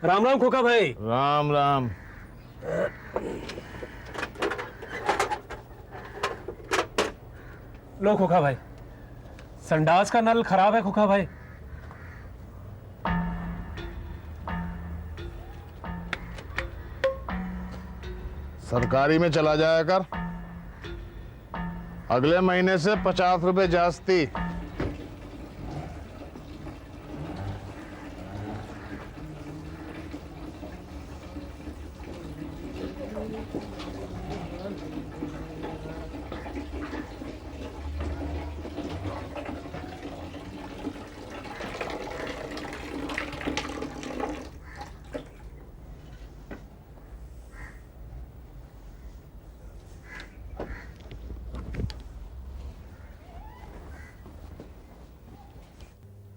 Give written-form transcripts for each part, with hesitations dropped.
राम राम खोखा भाई। राम राम। लो खोखा भाई, संडास का नल खराब है खोखा भाई। सरकारी में चला जाया कर, अगले महीने से 50 रुपए जास्ती।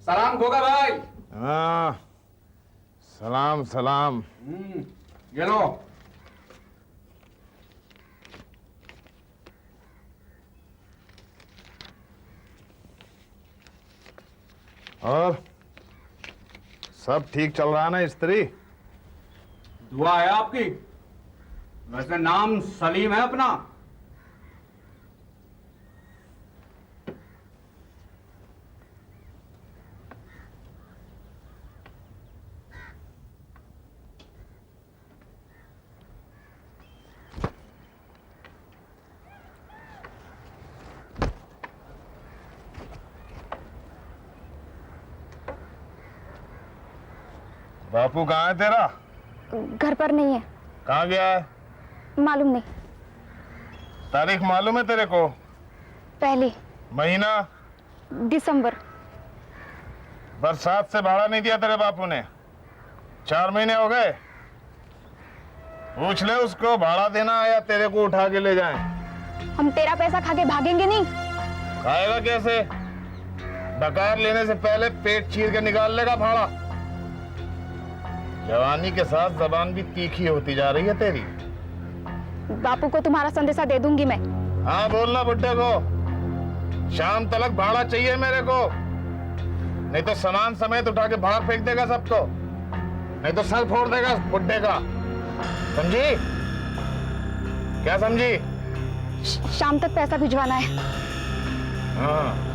सलाम खोखा भाई। हाँ, सलाम सलाम। ये लो। और सब ठीक चल रहा है ना स्त्री? दुआ है आपकी। वैसे नाम सलीम है अपना? बापू कहाँ है तेरा? घर पर नहीं है। कहाँ गया है? मालूम नहीं। तारीख मालूम है तेरे को? पहली महीना? दिसंबर। बरसात से भाड़ा नहीं दिया तेरे बापू ने? 4 महीने हो गए। पूछ ले उसको, भाड़ा देना है या तेरे को उठा के ले जाएं? हम तेरा पैसा खा के भागेंगे नहीं। खाएगा कैसे? डकार लेने से पहले पेट चीर के निकाल लेगा भाड़ा। जवानी के साथ जबान भी तीखी होती जा रही है तेरी। बापू को तुम्हारा संदेशा दे दूंगी मैं। हाँ बोलना बुड्ढे को, शाम तलक भाड़ा चाहिए मेरे को, नहीं तो सामान समेत उठा के बाहर फेंक देगा सबको, नहीं तो सर फोड़ देगा बुड्ढे का। समझी? क्या समझी? शाम तक पैसा भिजवाना है। हाँ।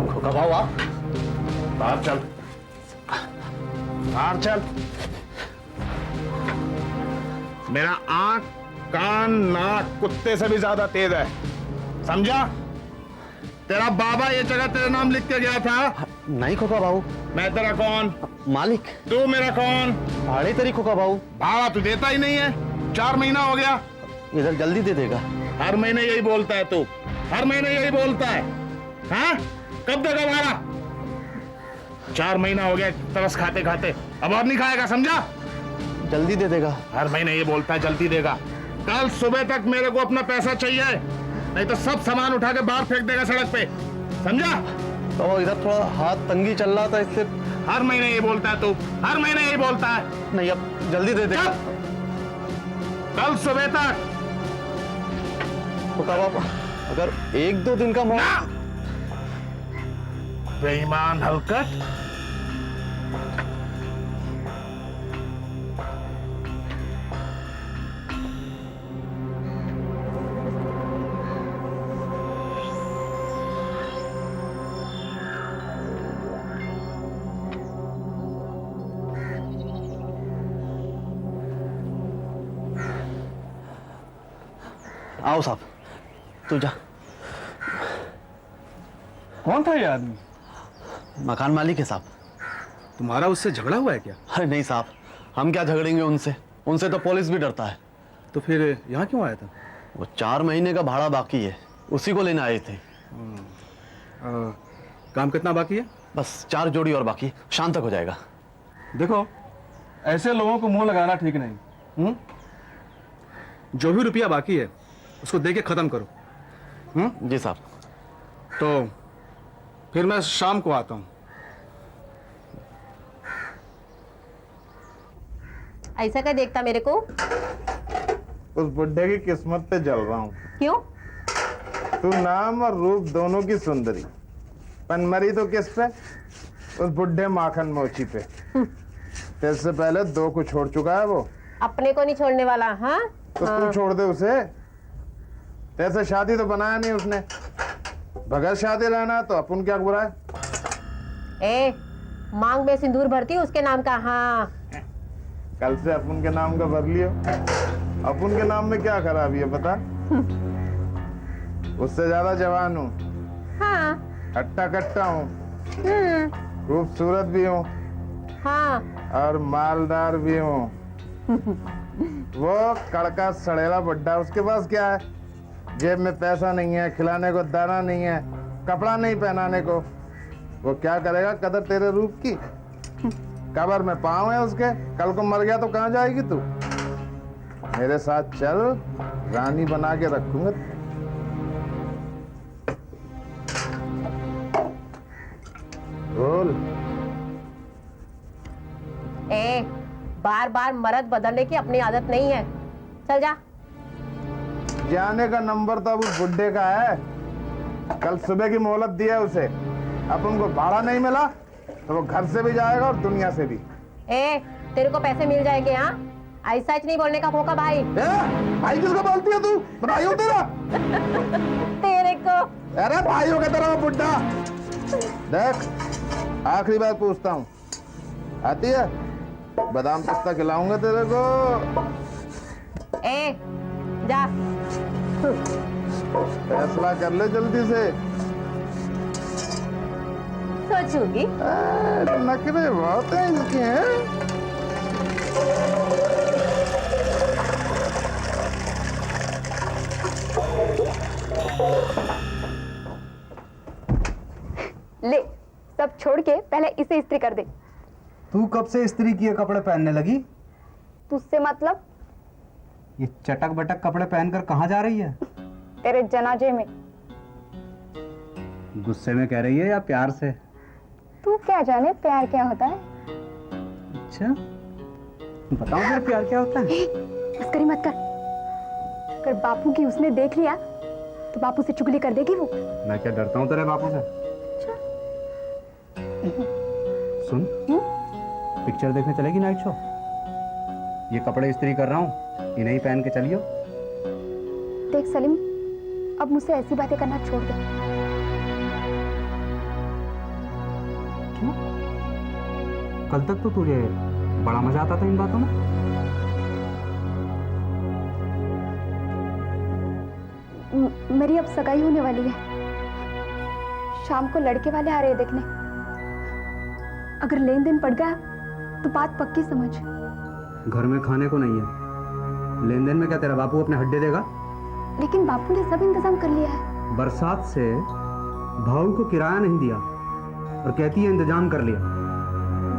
खोखा भाऊ बाहर चल, बाहर चल। मेरा आंख कान नाक कुत्ते से भी ज्यादा तेज है, समझा? तेरा बाबा ये जगह तेरे नाम लिख के गया था? नहीं खोखा भाऊ। मैं तेरा कौन? मालिक। तू मेरा कौन? भाड़े तेरी खोखा भाऊ। भाड़ा तू देता ही नहीं है, 4 महीना हो गया। इधर जल्दी दे देगा। हर महीने यही बोलता है तू, हर महीने यही बोलता है। हाँ, कब देगा भाड़ा? 4 महीना हो गया तरस खाते खाते, अब और नहीं खाएगा, समझा? जल्दी दे देगा। हर महीने ये बोलता है जल्दी देगा। कल सुबह तक मेरे को अपना पैसा चाहिए, नहीं तो सब सामान उठा के बाहर फेंक देगा सड़क पे, समझा? तो इधर थोड़ा हाथ तंगी चल रहा था इससे। हर महीने ये बोलता है तू, हर महीने यही बोलता है। नहीं, अब जल्दी दे देगा। कल सुबह तक। खोखा भाऊ, अगर 1-2 दिन का मौका। बेईमान हलकट। आओ साहब, तू जा। कौन था ये आदमी? मकान मालिक है साहब। तुम्हारा उससे झगड़ा हुआ है क्या? अरे नहीं साहब, हम क्या झगड़ेंगे उनसे, उनसे तो पुलिस भी डरता है। तो फिर यहाँ क्यों आया था? वो 4 महीने का भाड़ा बाकी है, उसी को लेने आए थे। काम कितना बाकी है? बस 4 जोड़ी और बाकी, शाम तक हो जाएगा। देखो, ऐसे लोगों को मुंह लगाना ठीक नहीं। जो भी रुपया बाकी है उसको दे के खत्म करो। जी साहब। तो फिर मैं शाम को आता हूँ। ऐसा क्या देखता मेरे को? उस बुढ़े की किस्मत पे जल रहा हूँ। क्यों? तू नाम और रूप दोनों की सुंदरी, पनमरी तो किस पे? उस बुढ़े माखन मोची पे। इससे पहले 2 को छोड़ चुका है वो। अपने को नहीं छोड़ने वाला। हाँ, तो तू छोड़ दे उसे। ऐसे शादी तो बनाया नहीं उसने, बगैर शादी रहना तो अपन क्या बुरा है? ए, मांग में सिंदूर भरती उसके नाम का। हाँ, कल से अपन के नाम का भर लियो। अपन के नाम में क्या खराबी है बता? उससे ज्यादा जवान हूँ, हाँ, हट्टा कट्टा हूँ, खूबसूरत भी हूँ, हाँ। और मालदार भी हूँ। वो कड़का सड़ेला बुड्ढा, उसके पास क्या है? जेब में पैसा नहीं है, खिलाने को दाना नहीं है, कपड़ा नहीं पहनाने को। वो क्या करेगा कदर तेरे रूप की? कब्र में पाँव है उसके, कल को मर गया तो कहाँ जाएगी तू? मेरे साथ चल, रानी बना के रखूंगा। बोल। ए, बार बार मर्द बदलने की अपनी आदत नहीं है। चल जा। जाने का नंबर तो अब उस बुड्ढे का है। कल सुबह की मोहलत दी है उसे। अपन को भाड़ा नहीं मिला तो वो घर से भी जाएगा और दुनिया से भी। ए, तेरे को पैसे मिल जाएंगे। हाँ, ऐसा ही नहीं बोलने का मौका भाई। भाई किसको बोलती है तू? भाई हो तेरा? तेरे को। अरे भाई हो क्या तेरा वो बुड्ढा? देख, आखिरी बार पूछता हूँ, आती है? बादाम पिस्ता खिलाऊंगा तेरे को। ए, जा। फैसला कर ले जल्दी से। सोचूंगी। नखरे बहुत हैं इसके। हैं ले, सब छोड़ के पहले इसे इस्त्री कर दे। तू कब से स्त्री किए कपड़े पहनने लगी? तुझसे मतलब? ये चटक बटक कपड़े पहनकर कहाँ जा रही है? तेरे जनाजे में। गुस्से में कह रही है या प्यार से? तू क्या जाने प्यार क्या होता है? अच्छा, बताओ फिर प्यार क्या होता है? मस्करी मत कर। अगर बापू की उसने देख लिया तो बापू से चुगली कर देगी वो। मैं क्या डरता हूँ तेरे बापू से? सुन, पिक्चर देखने चलेगी नाइट शो? ये कपड़े इस्त्री कर रहा हूँ, इन्हें ही पहन के चलियो। देख सलीम, अब मुझसे ऐसी बातें करना छोड़ दे। क्यों? कल तक तो तुझे बड़ा मजा आता था इन बातों में। मेरी अब सगाई होने वाली है। शाम को लड़के वाले आ रहे हैं देखने। अगर लेन देन पड़ गया तो बात पक्की समझ। घर में खाने को नहीं है, लेन देन में क्या तेरा बापू अपने हड्डे देगा? लेकिन बापू ने सब इंतजाम कर लिया है। बरसात से भाऊ को किराया नहीं दिया और कहती है इंतजाम कर लिया।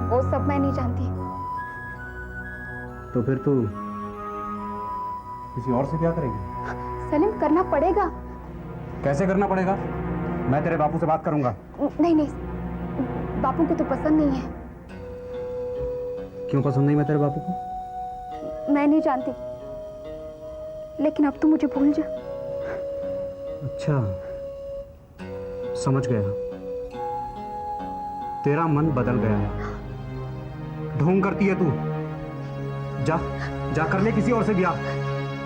वो सब मैं नहीं जानती। तो फिर तू किसी और से क्या करेगी? सलीम, करना पड़ेगा। कैसे करना पड़ेगा? मैं तेरे बापू से बात करूंगा। नहीं नहीं, बापू को तो पसंद नहीं है। क्यों पसंद नहीं मैं तेरे बापू को? मैं नहीं जानती, लेकिन अब तो मुझे भूल जा। अच्छा, समझ गया। तेरा मन बदल गया है। ढोंग करती है तू। जा जा कर ले किसी और से ब्याह।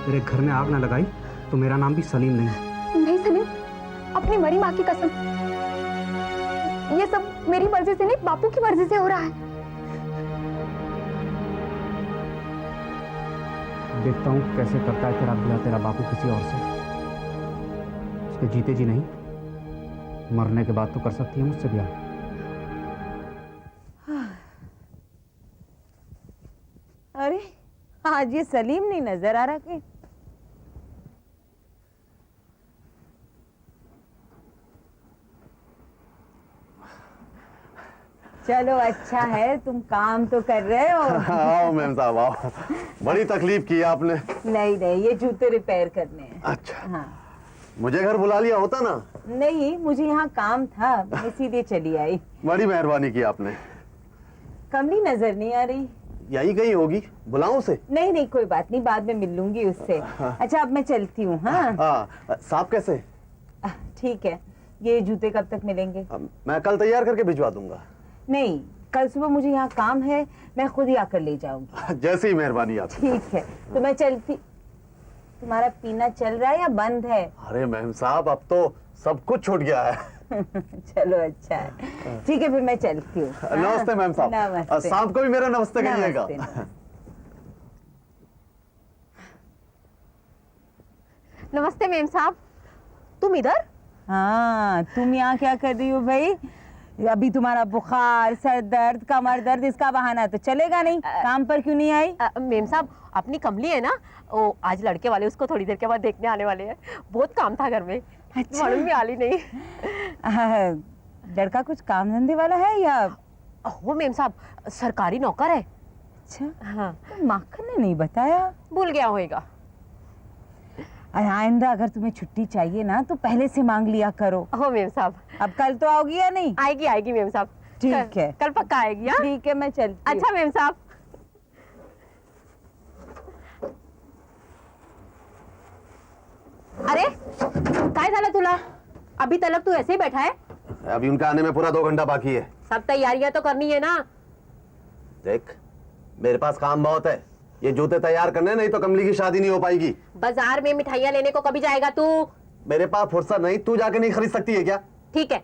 तेरे घर में आग ना लगाई तो मेरा नाम भी सलीम नहीं। नहीं सलीम, अपनी मरी माँ की कसम, ये सब मेरी मर्जी से नहीं, बापू की मर्जी से हो रहा है। देखता हूँ कैसे करता है तेरा ब्याह तेरा बापू किसी और से। उसके जीते जी नहीं, मरने के बाद तो कर सकती है मुझसे ब्याह। अरे आज ये सलीम नहीं नजर आ रहा कि चलो अच्छा है तुम काम तो कर रहे हो। आओ मैम साहब आओ, बड़ी तकलीफ की आपने। नहीं नहीं, ये जूते रिपेयर करने हैं। अच्छा हाँ मुझे घर बुला लिया होता ना। नहीं, मुझे यहाँ काम था, मैं इसीलिए चली आई। बड़ी मेहरबानी की आपने। कमली नजर नहीं आ रही। यही कहीं होगी, बुलाऊं उसे? नहीं नहीं कोई बात नहीं, बाद में मिल लूंगी उससे। अच्छा अब मैं चलती हूँ। हाँ साहब कैसे? ठीक है। ये जूते कब तक मिलेंगे? मैं कल तैयार करके भिजवा दूंगा। नहीं, कल सुबह मुझे यहाँ काम है, मैं खुद ही आकर ले जाऊंगी। जैसे ही मेहरबानी आपकी। ठीक है तो मैं चलती। तुम्हारा पीना चल रहा है या बंद है? अरे मैम साहब अब तो सब कुछ छूट गया है। चलो अच्छा है, ठीक है फिर मैं चलती हूँ। नमस्ते मैम साहब। नमस्ते। साहब को भी मेरा नमस्ते कहिएगा। नमस्ते मेम साहब, तुम इधर? हाँ तुम यहाँ क्या कर रही हो भाई? अभी तुम्हारा बुखार, सर दर्द, कमर दर्द, इसका बहाना तो चलेगा नहीं। काम पर क्यों नहीं आई? मेम साहब अपनी कमली है ना, वो आज लड़के वाले उसको थोड़ी देर के बाद देखने आने वाले हैं। बहुत काम था घर में। अच्छा। मालूम भी आली नहीं। लड़का कुछ काम धंधे वाला है या? वो मेम साहब सरकारी नौकर है। अच्छा हाँ। तो माखन ने नहीं बताया। भूल गया होएगा। आइंदा अगर तुम्हें छुट्टी चाहिए ना तो पहले से मांग लिया करो। हो मेम साहब। अब कल तो आओगी या नहीं? आएगी आएगी मेम साहब। ठीक है, कल पक्का आएगी। हाँ ठीक है मैं चलती हूँ। अच्छा मेम साहब। अरे काय झालं तुला? अभी तलक तू ऐसे ही बैठा है? अभी उनका आने में पूरा 2 घंटा बाकी है। सब तैयारियां तो करनी है ना। देख मेरे पास काम बहुत है, ये जूते तैयार करने, नहीं तो कमली की शादी नहीं हो पाएगी। बाजार में मिठाइयां लेने को कभी जाएगा तू? मेरे पास फुर्सत नहीं, तू जाके नहीं खरीद सकती है क्या? ठीक है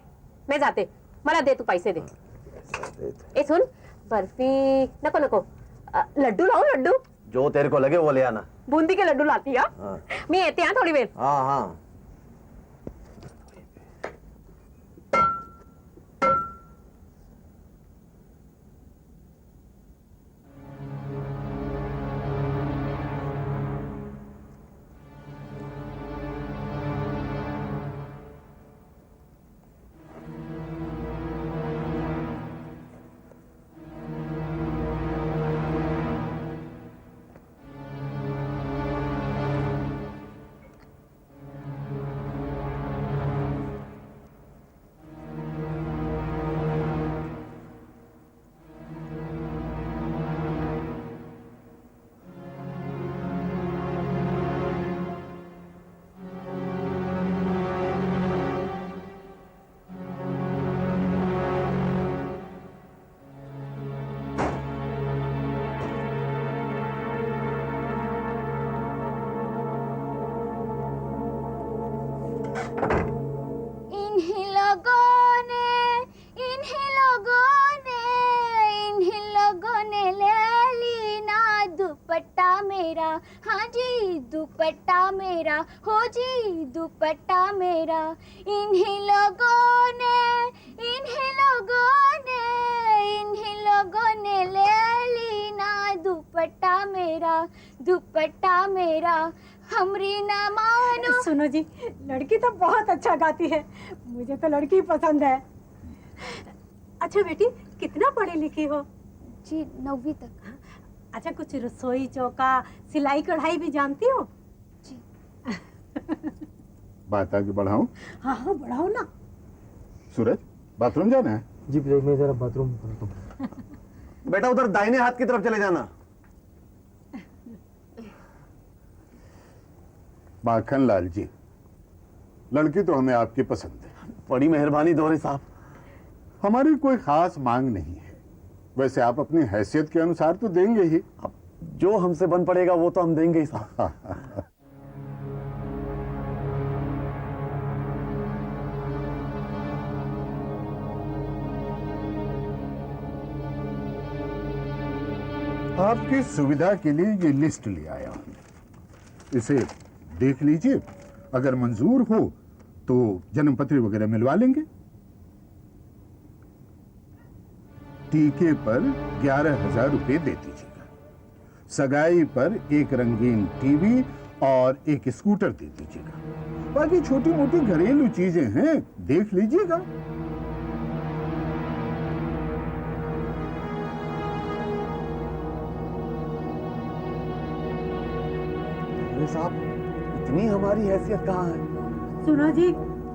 मैं जाते, मला दे तू पैसे दे। ए सुन, बर्फी नको नको, लड्डू लाओ लड्डू। जो तेरे को लगे वो ले आना। बूंदी के लड्डू लाती है। हाँ। मी येते हाँ थोडी वेळ। हाँ हाँ मेरा, हाँ जी दुपट्टा मेरा, हो जी दुपट्टा मेरा। इन्हीं लोगों ने ले ली ना दुपट्टा मेरा, हमरी ना मानो। सुनो जी, लड़की तो बहुत अच्छा गाती है, मुझे तो लड़की पसंद है। अच्छा बेटी, कितना पढ़ी लिखी हो? जी 9वीं तक। अच्छा कुछ रसोई चौका, सिलाई कढ़ाई भी जानती हो? जी। बात आगे बढ़ाऊं? हाँ हाँ बढ़ाओ ना। सूरज बाथरूम जाना है? जी मैं जरा बाथरूम करता हूँ। बेटा उधर दाहिने हाथ की तरफ चले जाना। माखन लाल जी, लड़की तो हमें आपकी पसंद है। बड़ी मेहरबानी दोहरी साहब। हमारी कोई खास मांग नहीं है, वैसे आप अपनी हैसियत के अनुसार तो देंगे ही। अब जो हमसे बन पड़ेगा वो तो हम देंगे ही साहब। आपकी सुविधा के लिए ये लिस्ट ले आया हूं, इसे देख लीजिए। अगर मंजूर हो तो जन्मपत्री वगैरह मिलवा लेंगे। टीके पर 11,000 रुपए दे दीजिएगा। सगाई पर एक रंगीन टीवी और एक स्कूटर दे दीजिएगा। बाकी छोटी मोटी घरेलू चीजें हैं, देख लीजिएगा। साहब, इतनी हमारी हैसियत कहाँ है? सुनो जी,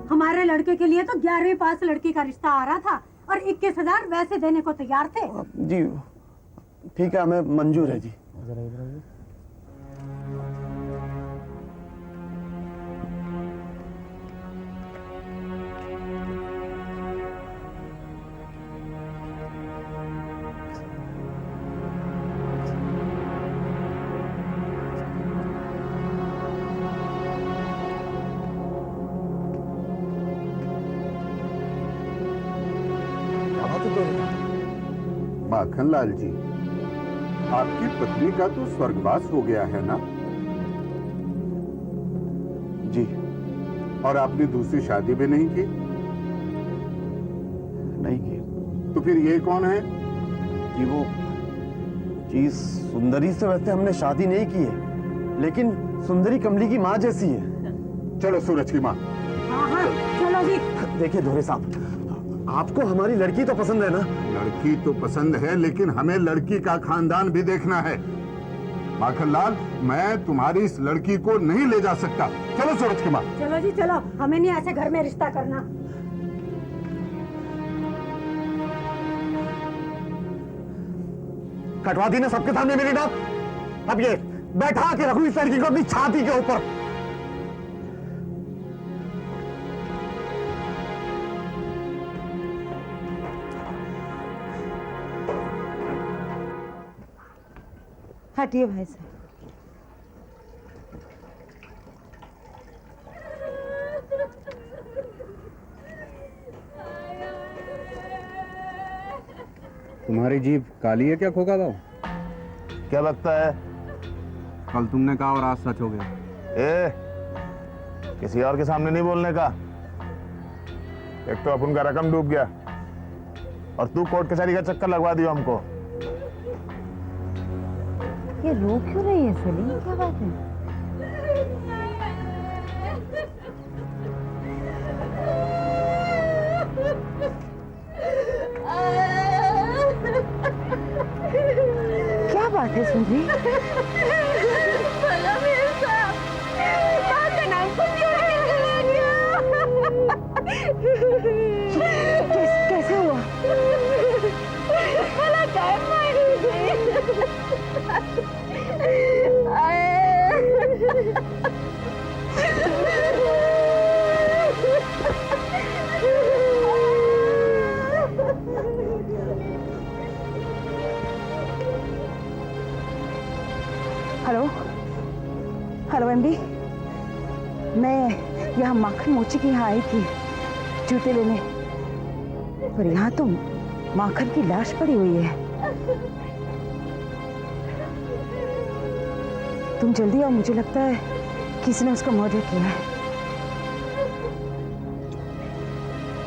हमारे लड़के के लिए तो 11वीं पास लड़की का रिश्ता आ रहा था और 21,000 वैसे देने को तैयार थे। जी ठीक है, हमें मंजूर है जी। माखनलाल जी, आपकी पत्नी का तो स्वर्गवास हो गया है ना? जी। और आपने दूसरी शादी भी नहीं की? नहीं की। तो फिर ये कौन है? जी वो जी सुंदरी से वैसे हमने शादी नहीं की है, लेकिन सुंदरी कमली की माँ जैसी है। चलो सूरज की माँ। हाँ, चलो जी। देखिए धोरे साहब, आपको हमारी लड़की तो पसंद है ना? लड़की तो पसंद है, लेकिन हमें लड़की का खानदान भी देखना है। माखनलाल, मैं तुम्हारी इस लड़की को नहीं ले जा सकता। चलो सूरज की माँ। चलो जी चलो, हमें नहीं ऐसे घर में रिश्ता करना। कटवा दी ना सबके सामने मेरी डांट। अब ये बैठा के रखूं इस लड़की को अपनी छाती के ऊपर। हटिए भाई साहब। तुम्हारी जीभ काली है क्या खोखा भाव? क्या लगता है? कल तुमने कहा और आज सच हो गया। किसी और के सामने नहीं बोलने का। एक तो अपन का रकम डूब गया और तू कोर्ट कचहरी का चक्कर लगवा दियो हमको। ये रो क्यों रही है सलीम, क्या बात है? क्या बात है सुंदरी? कैसे हुआ? हेलो हेलो एमडी, मैं यहाँ माखन मोची के यहाँ आई थी जूते लेने, पर यहाँ तो माखन की लाश पड़ी हुई है। तुम जल्दी आओ, मुझे लगता है किसी ने उसका मर्डर किया है।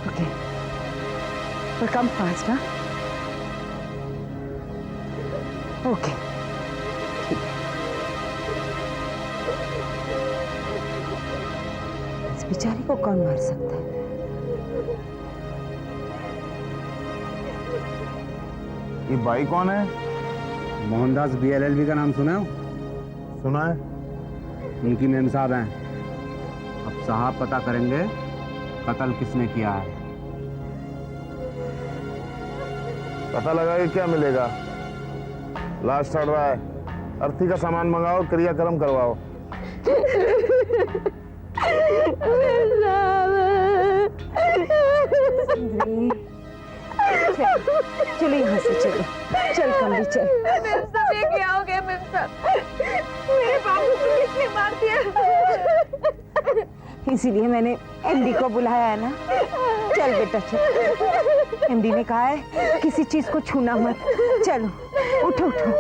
ओके, पर कम फास्ट ना। ओके, इस बेचारी को कौन मार सकता है? ये भाई कौन है? मोहनदास BLLB का नाम सुना हो? सुना है। उनकी मेम साहब हैं। अब साहब पता करेंगे कत्ल किसने किया है। पता लगा कि क्या मिलेगा? लाश सड़ रहा है, अर्थी का सामान मंगाओ, क्रियाक्रम करवाओ। चलो यहाँ से, चलो चल कमली चल। ये क्या हो गया मेरे साथ? मेरे बाबू को किसने मार दिया? इसीलिए मैंने एमडी को बुलाया है ना। चल बेटा चल, एमडी ने कहा है किसी चीज को छूना मत। चलो उठो उठो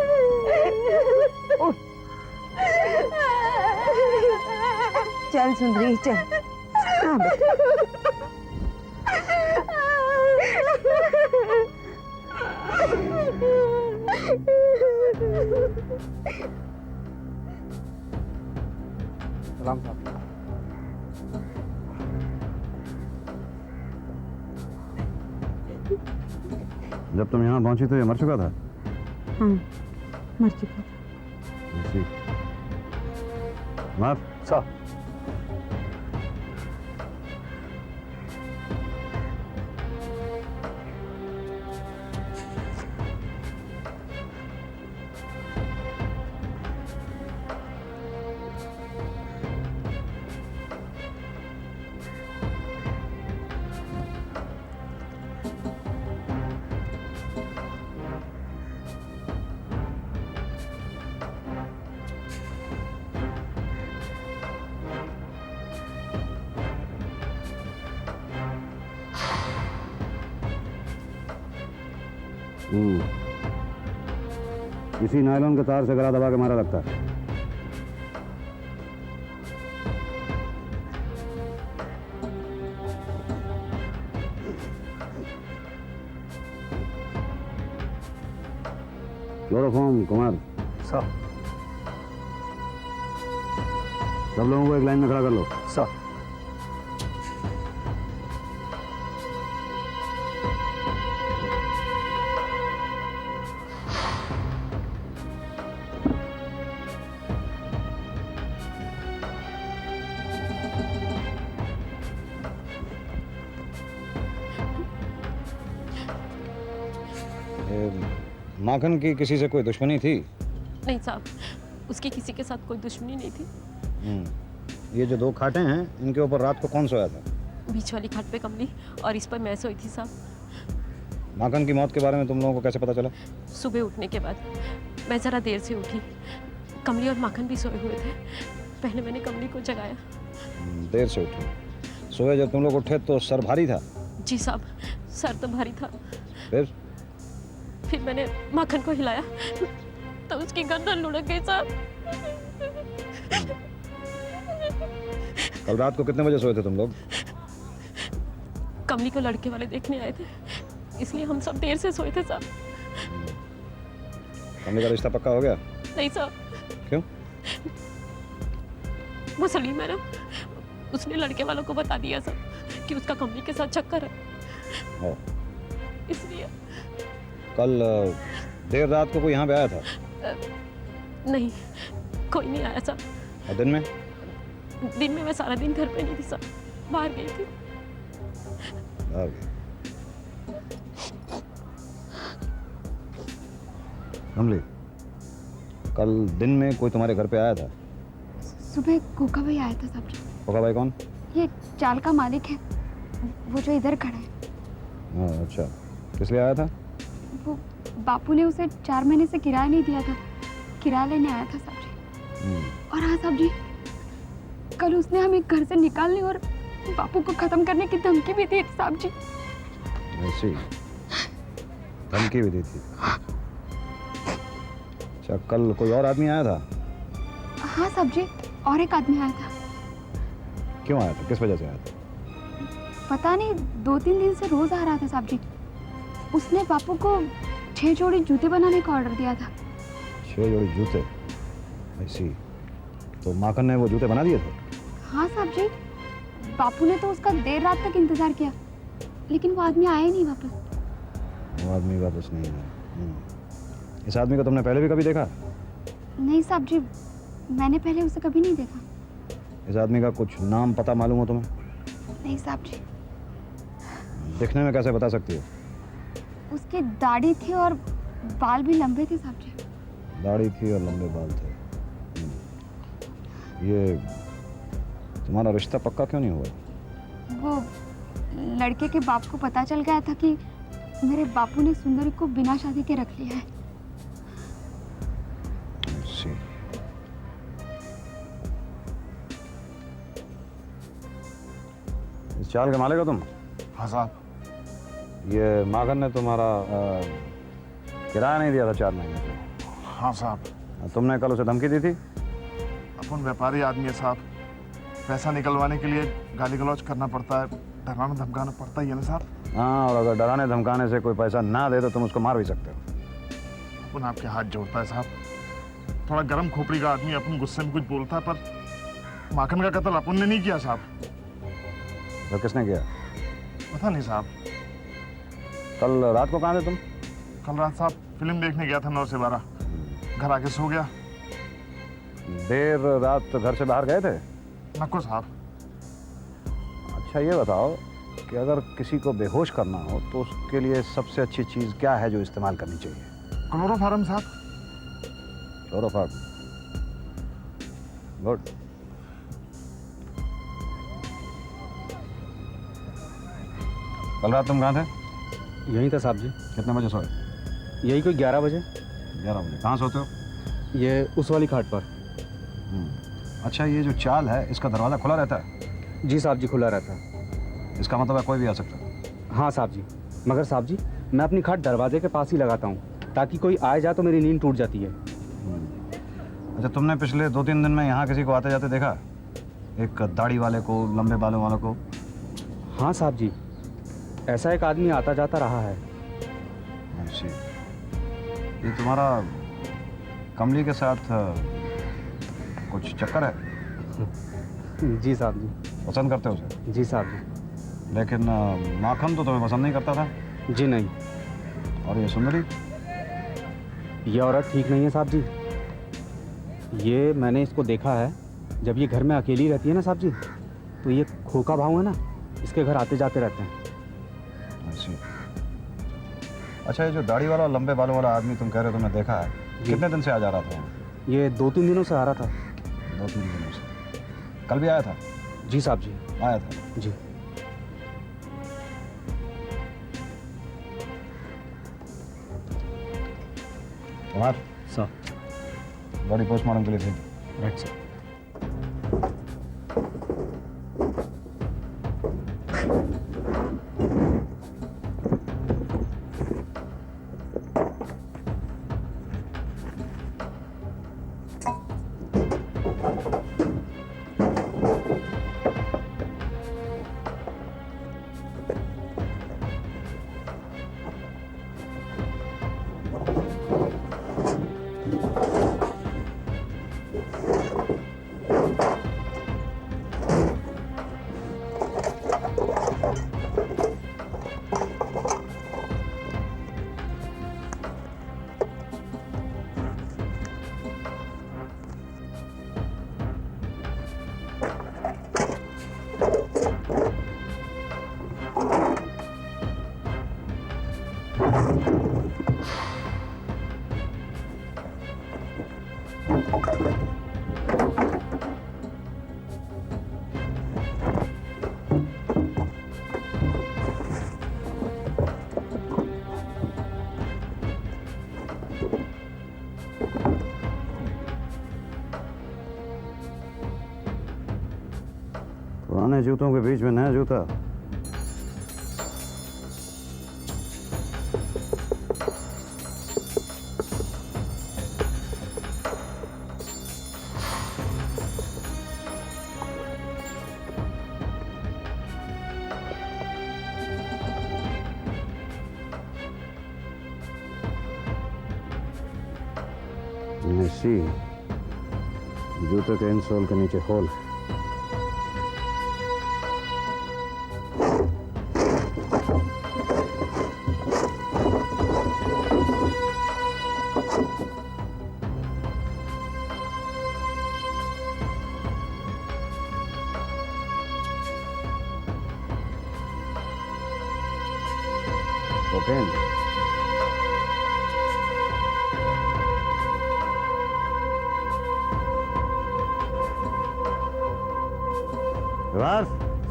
उठ। चल सुंदरी चल। हाँ बेटा। सलाम साहब। जब तुम यहाँ पहुंची तो ये मर चुका था? हाँ, मर चुका था। माफ साहब। इसी नायलॉन के तार से गला दबा के मारा लगता है। क्लोरोफॉर्म कुमार साहब। सब लोगों को एक लाइन में खड़ा कर लो। साहब। माखन की किसी से कोई दुश्मनी थी? नहीं साहब, उसकी किसी के साथ कोई दुश्मनी नहीं थी। ये जो दो खाटें हैं, इनके ऊपर रात को कौन सोया था? बीच वाली खाट पे कमली और इस पर मैं सोई थी साहब। माखन की मौत के बारे में तुम लोगों को कैसे पता चला? सुबह उठने के बाद मैं ज़रा देर से उठी। कमली और माखन भी सोए हुए थे। पहले मैंने कमली को जगाया। देर से उठी। सोए जब तुम लोग उठे तो सर भारी था? जी साहब, सर तो भारी था। फिर मैंने माखन को हिलाया तो उसकी गर्दन लुढ़क गई साहब। कल रात को कितने बजे सोए थे तुम लोग? कमली को लड़के वाले देखने आए थे, इसलिए हम सब देर से सोए थे साहब। कमली का रिश्ता पक्का हो गया? नहीं साहब। क्यों? वो सलीम है ना, उसने लड़के वालों को बता दिया साहब कि उसका कमली के साथ चक्कर है, इसलिए। कल देर रात को कोई यहाँ पे आया था? नहीं, कोई नहीं आया साहब। और दिन में? दिन में मैं सारा दिन घर पे नहीं थी साहब, बाहर गई थी। बाहर गई। कमली, कल दिन में कोई तुम्हारे घर पे आया था? सुबह कोका भाई आया था साहब जी। कोका भाई कौन? ये चाल का मालिक है, वो जो इधर खड़ा है। हाँ, अच्छा। किस लिए आया था? वो बापू ने उसे 4 महीने से किराया नहीं दिया था, किराया लेने आया था साहब जी। और हाँ साहब जी, कल उसने हमें घर से निकालने और बापू को खत्म करने की धमकी भी दी थी साहब जी। ऐसी धमकी भी दी थी? अच्छा, कल कोई और आदमी आया था? हाँ साहब जी, और एक आदमी आया था। क्यों आया था? किस वजह से आया था? पता नहीं, 2-3 दिन से रोज आ रहा था साहब जी। उसने बापू को 6 जोड़ी जूते बनाने का ऑर्डर दिया था। 6 जोड़ी जूते? ऐसी तो माखन ने वो जूते बना दिए थे? हाँ साहब जी, बापू ने तो उसका देर रात तक इंतजार किया, लेकिन वो आदमी आया ही नहीं वापस। वो आदमी वापस नहीं आया। इस आदमी को तुमने पहले भी कभी देखा? नहीं साहब जी, मैंने पहले उसे कभी नहीं देखा। इस आदमी का कुछ नाम पता मालूम हो तुम्हें? नहीं साहब जी। दिखने में कैसे बता सकती हो? उसकी दाढ़ी थी और बाल भी लंबे थे साहब जी। दाढ़ी थी और लंबे बाल थे। ये तुम्हारा रिश्ता पक्का क्यों नहीं हुआ? वो लड़के के बाप को पता चल गया था कि मेरे बापू ने सुंदरी को बिना शादी के रख लिया है। इस चाल के मालिक हो तुम? हाँ साहब। ये माखन ने तुम्हारा किराया नहीं दिया था 4 महीने से? हाँ साहब। तुमने कल उसे धमकी दी थी? अपन व्यापारी आदमी है साहब, पैसा निकलवाने के लिए गाली गलौज करना पड़ता है, डराना धमकाना पड़ता ही है ना साहब। हाँ, और अगर डराने धमकाने से कोई पैसा ना दे तो तुम उसको मार भी सकते हो। अपन आपके हाथ जोड़ता है साहब, थोड़ा गर्म खोपड़ी का आदमी अपन गुस्से में कुछ बोलता, पर माखन का कत्ल अपन ने नहीं किया साहब। तो किसने किया? पता नहीं साहब। कल रात को कहाँ थे तुम? कल रात साहब फिल्म देखने गया था 9 से 12, घर आके सो गया। देर रात घर से बाहर गए थे? नको साहब। अच्छा ये बताओ कि अगर किसी को बेहोश करना हो तो उसके लिए सबसे अच्छी चीज़ क्या है जो इस्तेमाल करनी चाहिए? क्लोरोफार्म साहब। Chloroform, good. कल रात तुम कहाँ थे? यहीं था साहब जी। कितने बजे सोए? यही कोई 11 बजे। 11 बजे। कहाँ सोते हो? ये उस वाली खाट पर। अच्छा ये जो चाल है इसका दरवाज़ा खुला रहता है? जी साहब जी, खुला रहता है। इसका मतलब है कोई भी आ सकता है? हाँ साहब जी, मगर साहब जी मैं अपनी खाट दरवाजे के पास ही लगाता हूँ ताकि कोई आए जाए तो मेरी नींद टूट जाती है। अच्छा तुमने पिछले 2-3 दिन में यहाँ किसी को आते जाते देखा? एक दाढ़ी वाले को, लंबे बालों वालों को? हाँ साहब जी, ऐसा एक आदमी आता जाता रहा है। अच्छा, ये तुम्हारा कमली के साथ कुछ चक्कर है? जी साहब जी। पसंद करते हो उसे? जी साहब जी। लेकिन माखन तो तुम्हें पसंद नहीं करता था? जी नहीं। और ये सुंदरी? ये औरत ठीक नहीं है साहब जी। ये मैंने इसको देखा है, जब ये घर में अकेली रहती है ना साहब जी, तो ये खोका भाव है ना, इसके घर आते जाते रहते हैं। अच्छा ये जो दाढ़ी वाला लंबे बालों वाला आदमी तुम कह रहे हो तुमने देखा है, कितने दिन से आ जा रहा था? ये 2-3 दिनों से आ रहा था। 2-3 दिनों से? कल भी आया था? जी साहब जी। आया था? जी। कुमार सर, बॉडी पोस्टमार्टम के लिए थी। Right sir. पुराने जूतों के बीच में नया जूता। सी जूते के इंसोल के नीचे होल है। Cocaine.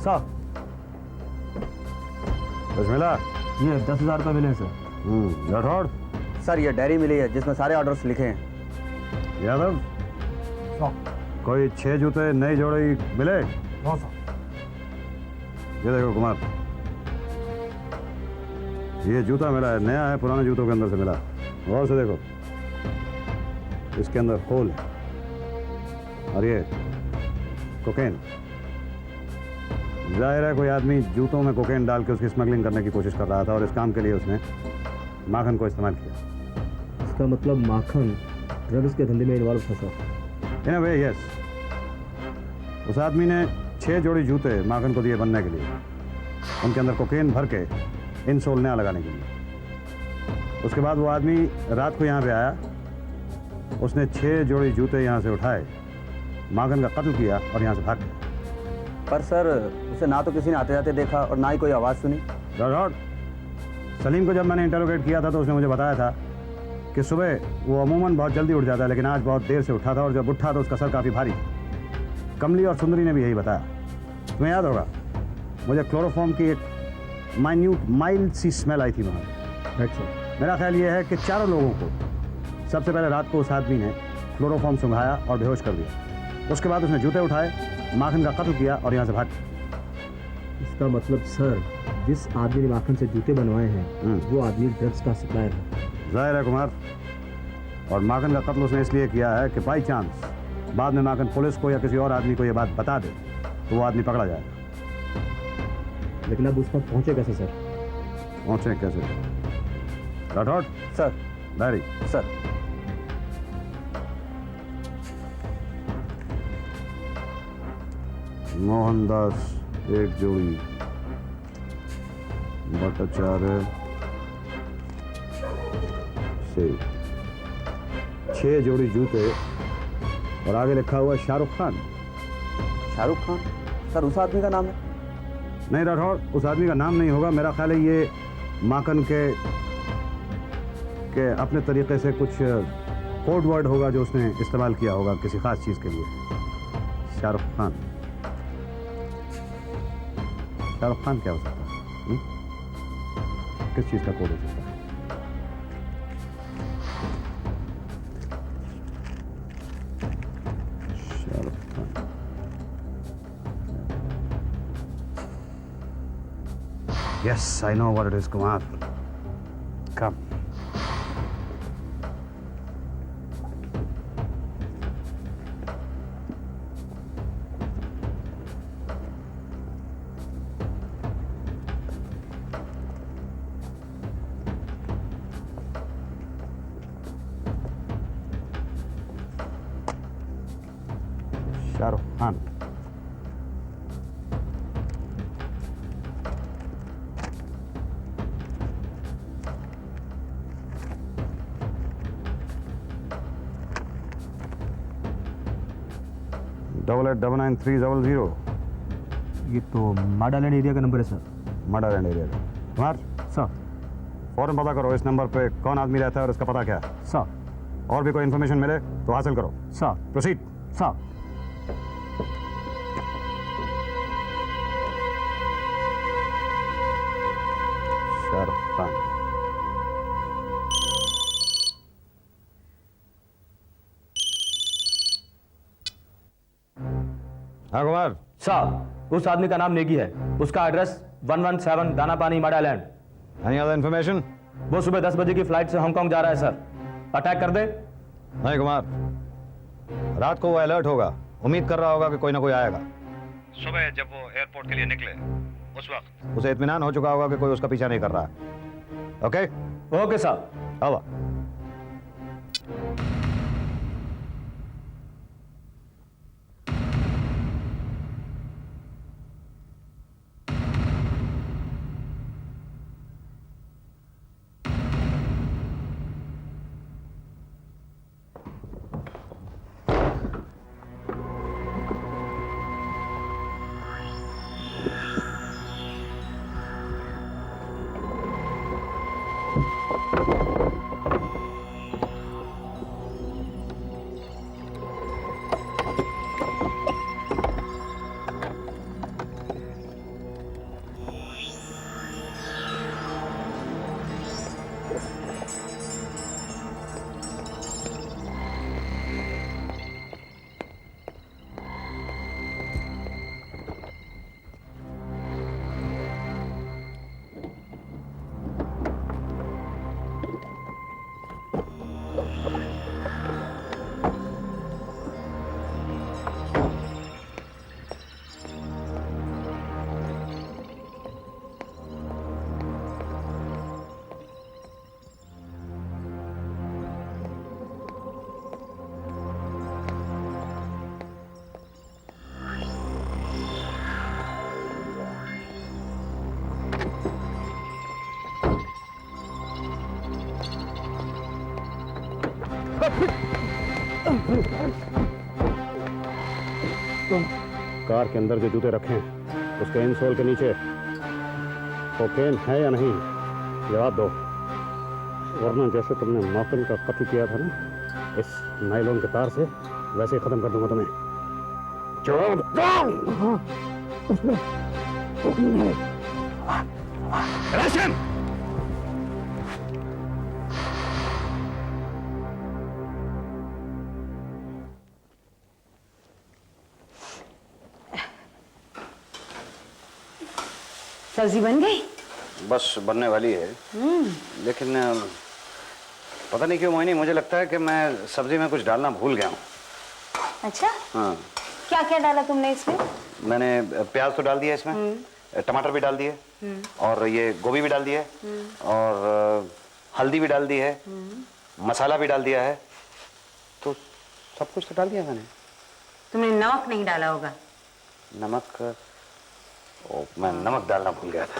सर, कुछ मिला? ये 10,000 रुपये मिले सर। राठौड़? सर ये डायरी मिली है जिसमें सारे ऑर्डर्स लिखे हैं। यादव? कोई 6 जूते नई जोड़ी मिले? No sir. ये देखो कुमार, ये जूता मिला है, नया है, पुराने जूतों के अंदर से मिला। गौर से देखो, इसके अंदर होल है और ये कोकेन। जाहिर है कोई आदमी जूतों में कोकेन डाल के उसकी स्मगलिंग करने की कोशिश कर रहा था और इस काम के लिए उसने माखन को इस्तेमाल किया। इसका मतलब माखन ड्रग्स के धंधे में इन्वॉल्व था सर। इन वे यस। उस आदमी ने 6 जोड़ी जूते माखन को दिए बनने के लिए, उनके अंदर कोकेन भर के इनसोल नया लगाने के लिए। उसके बाद वो आदमी रात को यहाँ पे आया, उसने 6 जोड़ी जूते यहाँ से उठाए, माखन का कत्ल किया और यहाँ से भाग गया। पर सर उसे ना तो किसी ने आते जाते देखा और ना ही कोई आवाज़ सुनी। सलीम को जब मैंने इंटरोगेट किया था तो उसने मुझे बताया था कि सुबह वो अमूमन बहुत जल्दी उठ जाता है, लेकिन आज बहुत देर से उठा था और जब उठा तो उसका सर काफ़ी भारी था। कमली और सुंदरी ने भी यही बताया। तुम्हें याद होगा मुझे क्लोरोफॉर्म की एक माइल्ड सी स्मेल आई थी वहाँ। मेरा ख्याल ये है कि चारों लोगों को सबसे पहले रात को उस आदमी ने क्लोरोफॉर्म सुंघाया और बेहोश कर दिया। उसके बाद उसने जूते उठाए, माखन का कत्ल किया और यहाँ से भाग गया। इसका मतलब सर जिस आदमी ने माखन से जूते बनवाए हैं वो आदमी ड्रग्स का सप्लायर है। जाहिर है कुमार, और माखन का कत्ल उसने इसलिए किया है कि बाई चांस बाद में माखन पुलिस को या किसी और आदमी को ये बात बता दे तो वो आदमी पकड़ा जाएगा। लेकिन अब उस पर पहुंचे कैसे सर? पहुंचे कैसे? Rathore sir. Diary sir. Mohandas 1 जोड़ी, भट्टाचार्य से 6 जोड़ी जूते और आगे लिखा हुआ शाहरुख खान। शाहरुख खान? सर उस आदमी का नाम है? नहीं राठौड़, उस आदमी का नाम नहीं होगा। मेरा ख्याल है ये माखन के अपने तरीके से कुछ कोड वर्ड होगा जो उसने इस्तेमाल किया होगा किसी खास चीज़ के लिए। शाहरुख खान। शाहरुख खान क्या हो सकता है? किस चीज़ का कोड हो सकता है? Shahrukh Khan. Yes, I know what it is, Kumar. Come. Shahrukh Khan. Double 8999300। ये तो माडालैंड एरिया का नंबर है सर। माडालैंड एरिया का। कुमार सर। फौरन पता करो इस नंबर पे कौन आदमी रहता है और इसका पता क्या है। सर। और भी कोई इन्फॉर्मेशन मिले तो हासिल करो। Sir. Proceed. Sir. Shahrukh Khan. हाँ कुमार। साहब उस आदमी का नाम नेगी है, उसका एड्रेस 117 दाना पानी माडालैंड। Any other information? वो सुबह 10 बजे की फ्लाइट से हांगकांग जा रहा है सर। अटैक कर दे? नहीं कुमार, रात को वो अलर्ट होगा, उम्मीद कर रहा होगा कि कोई ना कोई आएगा। सुबह जब वो एयरपोर्ट के लिए निकले उस वक्त उसे इत्मीनान हो चुका होगा कि कोई उसका पीछा नहीं कर रहा है। ओके? ओके साहब। आवा। कार के अंदर जो जूते रखे हैं उसके इनसोल के नीचे कोकेन है या नहीं, जवाब दो, वरना जैसे तुमने मॉर्गन का कत्ल किया था ना इस नायलॉन के तार से, वैसे ही खत्म कर दूंगा तुम्हें। जवाब दो। राशन! सब्जी बन गई? बस बनने वाली है, लेकिन पता नहीं क्यों मोहिनी, मुझे लगता है कि मैं सब्जी में कुछ डालना भूल गया हूँ। अच्छा, हाँ, क्या क्या डाला तुमने इसमें? मैंने प्याज तो डाल दिया इसमें, टमाटर भी डाल दिए, और ये गोभी भी डाल दी है, और हल्दी भी डाल दी है, मसाला भी डाल दिया है, तो सब कुछ तो डाल दिया मैंने। तुमने नमक नहीं डाला होगा। नमक? ओ, मैं नमक डालना भूल गया था।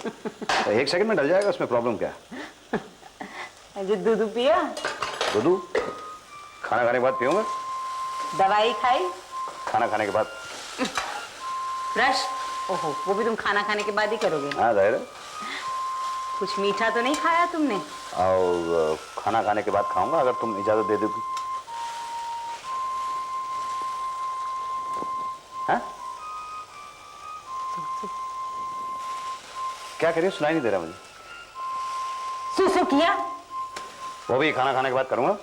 तो 1 सेकंड में डल जाएगा, उसमें प्रॉब्लम क्या है? जो दूध पिया? दूध खाना खाने के बाद पीऊंगा। दवाई खाई? खाना खाने के बाद। ब्रश? ओहो, वो भी तुम खाना खाने के बाद ही करोगे? हाँ, जाहिर है। कुछ मीठा तो नहीं खाया तुमने? और खाना खाने के बाद खाऊंगा, अगर तुम इजाजत दे दोगी। हाँ? क्या करिए, सुनाई नहीं दे रहा मुझे। सुसु किया? वो भी खाना खाने के बाद करूंगा।